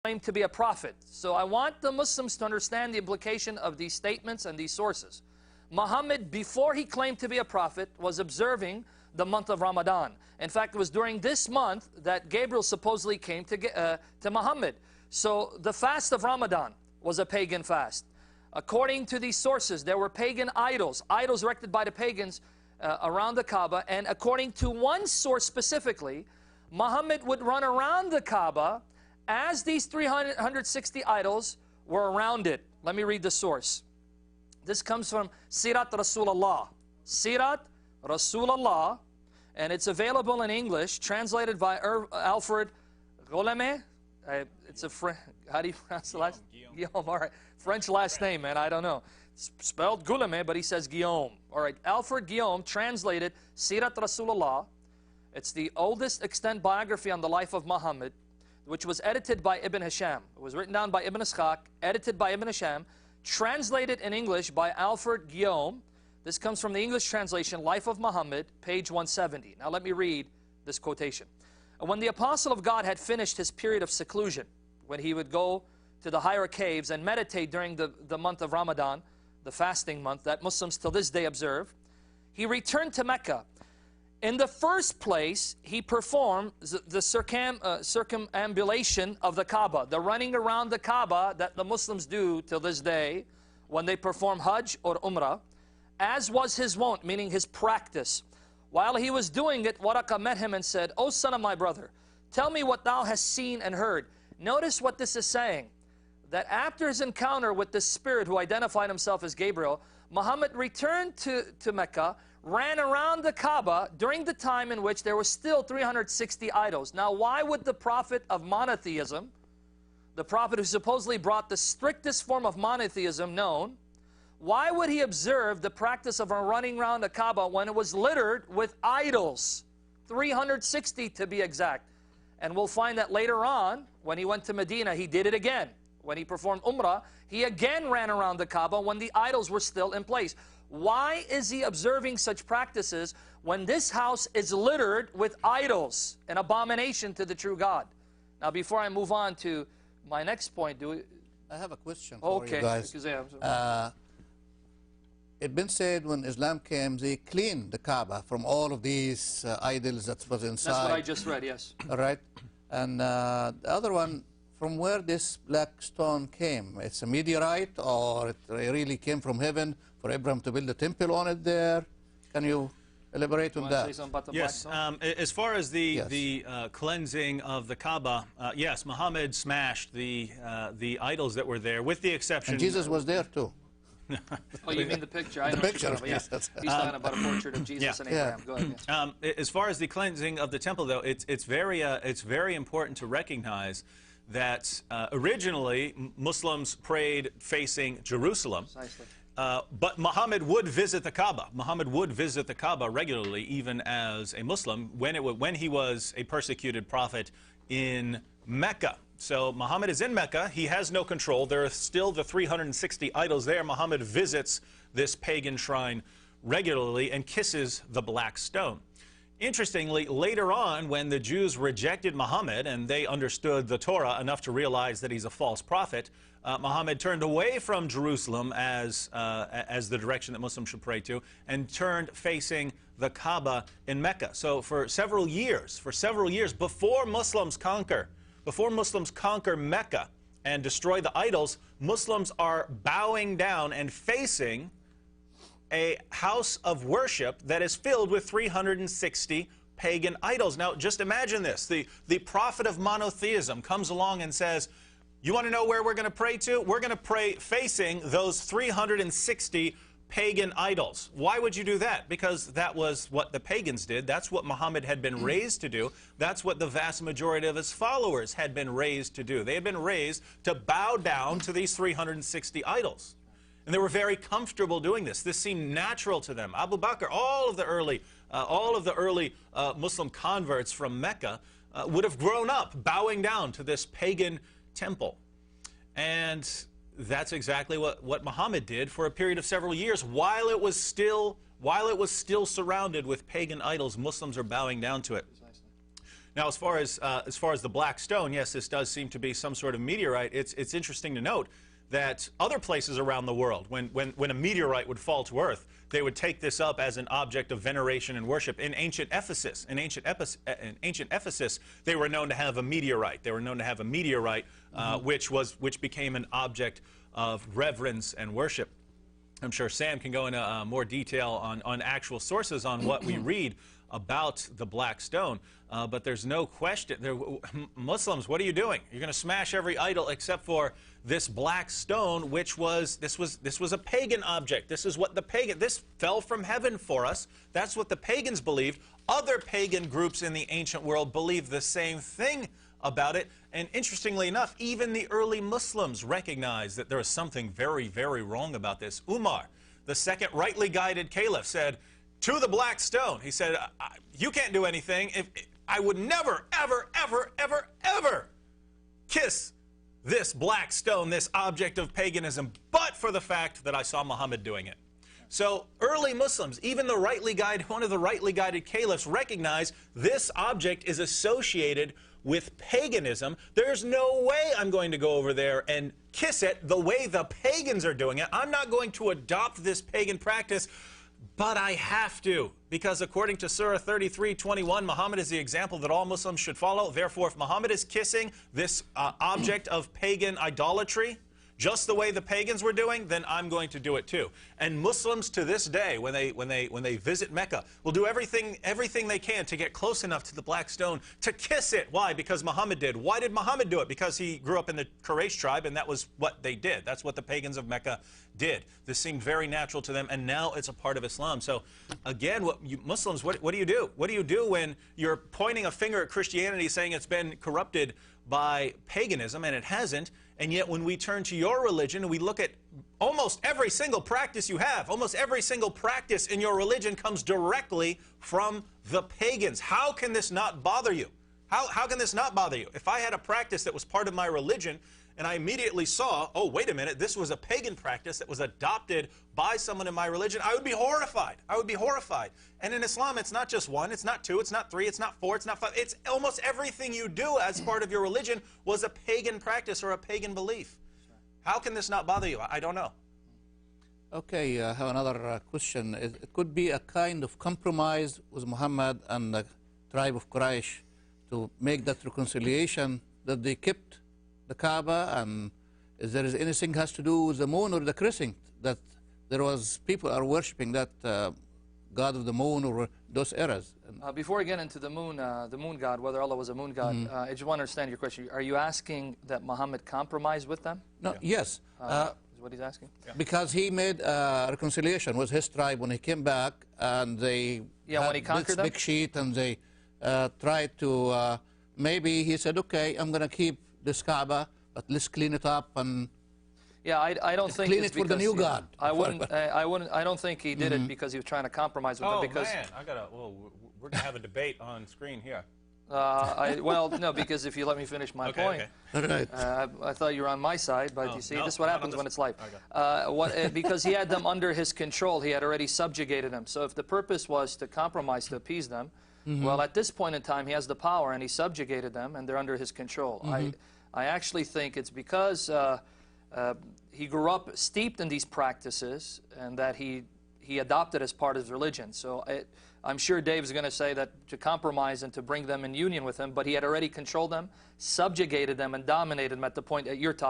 claimed to be a prophet. So I want the Muslims to understand the implication of these statements and these sources. Muhammad, before he claimed to be a prophet, was observing the month of Ramadan. In fact, it was during this month that Gabriel supposedly came to Muhammad. So the fast of Ramadan was a pagan fast. According to these sources, there were pagan idols erected by the pagans around the Kaaba. And according to one source specifically, Muhammad would run around the Kaaba as these 360 idols were around it. Let me read the source. This comes from Sirat Rasulullah. Sirat Rasulullah, and it's available in English, translated by Alfred Guillaume. It's a how do you pronounce the last? Guillaume. All right, French last name, man. I don't know. It's spelled Guillaume, but he says Guillaume. All right, Alfred Guillaume translated Sirat Rasulullah. It's the oldest extant biography on the life of Muhammad, which was edited by Ibn Hisham. It was written down by Ibn Ishaq, edited by Ibn Hisham, translated in English by Alfred Guillaume. This comes from the English translation, Life of Muhammad, page 170. Now let me read this quotation. When the apostle of God had finished his period of seclusion, when he would go to the higher caves and meditate during the month of Ramadan, the fasting month that Muslims till this day observe, he returned to Mecca. In the first place, he performed the circumambulation of the Kaaba, the running around the Kaaba that the Muslims do till this day when they perform Hajj or Umrah, as was his wont, meaning his practice. While he was doing it, Waraqah met him and said, "O son of my brother, tell me what thou hast seen and heard." Notice what this is saying, that after his encounter with this spirit who identified himself as Gabriel, Muhammad returned to Mecca, ran around the Kaaba during the time in which there were still 360 idols. Now, why would the prophet of monotheism, the prophet who supposedly brought the strictest form of monotheism known, why would he observe the practice of running around the Kaaba when it was littered with idols? 360 to be exact. And we'll find that later on, when he went to Medina, he did it again. When he performed Umrah, he again ran around the Kaaba when the idols were still in place. Why is he observing such practices when this house is littered with idols, an abomination to the true God? Now, before I move on to my next point, I have a question for you guys. It's been said when Islam came, they cleaned the Kaaba from all of these idols that was inside. That's what I just read, yes. All right. And the other one, from where this black stone came, it's a meteorite or it really came from heaven for Abraham to build a temple on it there? Can you elaborate on that? Yes. As far as the cleansing of the Kaaba, yes, Muhammad smashed the idols that were there, with the exception. And Jesus was there too. Oh, you mean the picture? I know the picture, yes. He's talking about a portrait of Jesus and Abraham. Go ahead. Yes. As far as the cleansing of the temple, though, it's very important to recognize that originally Muslims prayed facing Jerusalem. Precisely. But Muhammad would visit the Kaaba. Muhammad would visit the Kaaba regularly, even as a Muslim, when he was a persecuted prophet in Mecca. So Muhammad is in Mecca. He has no control. There are still the 360 idols there. Muhammad visits this pagan shrine regularly and kisses the black stone. Interestingly, later on, when the Jews rejected Muhammad and they understood the Torah enough to realize that he's a false prophet, Muhammad turned away from Jerusalem as the direction that Muslims should pray to, and turned facing the Kaaba in Mecca. So for several years before Muslims conquer Mecca and destroy the idols, Muslims are bowing down and facing a house of worship that is filled with 360 pagan idols. Now, just imagine this. The prophet of monotheism comes along and says, you want to know where we're going to pray to? We're going to pray facing those 360 pagan idols. Why would you do that? Because that was what the pagans did. That's what Muhammad had been raised to do. That's what the vast majority of his followers had been raised to do. They had been raised to bow down to these 360 idols. And they were very comfortable doing this. This seemed natural to them. Abu Bakr, all of the early Muslim converts from Mecca would have grown up bowing down to this pagan temple. And that's exactly what Muhammad did for a period of several years. While it was still surrounded with pagan idols, Muslims are bowing down to it. Now, as far as the black stone, yes, this does seem to be some sort of meteorite. It's interesting to note that other places around the world, when a meteorite would fall to Earth, they would take this up as an object of veneration and worship. In ancient Ephesus, they were known to have a meteorite. They were known to have a meteorite, which became an object of reverence and worship. I'm sure Sam can go into more detail on actual sources on what we read about the black stone, but there's no question. Muslims, what are you doing? You're going to smash every idol except for this black stone, which was this was a pagan object. This is what this fell from heaven for us. That's what the pagans believed. Other pagan groups in the ancient world believed the same thing about it. And interestingly enough, even the early Muslims recognized that there was something very, very wrong about this. Umar, the second rightly guided caliph, said to the black stone, he said, you can't do anything. I would never, ever, ever, ever, ever kiss this black stone, this object of paganism, but for the fact that I saw Muhammad doing it. So early Muslims, even one of the rightly guided caliphs, recognized this object is associated with paganism. There's no way I'm going to go over there and kiss it the way the pagans are doing it. I'm not going to adopt this pagan practice, but I have to, because according to Surah 33:21, Muhammad is the example that all Muslims should follow. Therefore, if Muhammad is kissing this object of pagan idolatry, just the way the pagans were doing, then I'm going to do it too. And Muslims to this day, when they visit Mecca, will do everything they can to get close enough to the black stone to kiss it. Why? Because Muhammad did. Why did Muhammad do it? Because he grew up in the Quraysh tribe, and that was what they did. That's what the pagans of Mecca did. This seemed very natural to them, and now it's a part of Islam. So again, Muslims, what do you do? What do you do when you're pointing a finger at Christianity, saying it's been corrupted by paganism, and it hasn't? And yet when we turn to your religion and we look at almost every single practice you have, almost every single practice in your religion comes directly from the pagans. How can this not bother you? How can this not bother you? If I had a practice that was part of my religion and I immediately saw, oh, wait a minute, this was a pagan practice that was adopted by someone in my religion, I would be horrified. I would be horrified. And in Islam, it's not just one, it's not two, it's not three, it's not four, it's not five. It's almost everything you do as part of your religion was a pagan practice or a pagan belief. How can this not bother you? I don't know. Okay, I have another question. It could be a kind of compromise with Muhammad and the tribe of Quraysh to make that reconciliation that they kept the Kaaba, and if there is anything has to do with the moon or the crescent, that there was people are worshipping that god of the moon or those eras. Before we get into the moon god, whether Allah was a moon god, I just want to understand your question. Are you asking that Muhammad compromised with them? No, yes. Is what he's asking? Yeah. Because he made a reconciliation with his tribe when he came back, and they when he conquered this them? big sheet, and they tried to, maybe he said, okay, I'm going to keep this Kaaba, but let's clean it up and I don't think clean it's it for the new God. I don't think he did it because he was trying to compromise with them. Because man, we're gonna have a debate on screen here. well, no, because if you let me finish my point, All right. I thought you were on my side, but you see, this is what happens when it's live. Okay. Because he had them under his control, he had already subjugated them. So if the purpose was to compromise, to appease them, well, at this point in time, he has the power, and he subjugated them, and they're under his control. I actually think it's because he grew up steeped in these practices, and that he adopted as part of his religion. So I'm sure Dave's going to say that to compromise and to bring them in union with him, but he had already controlled them, subjugated them, and dominated them at the point that you're talking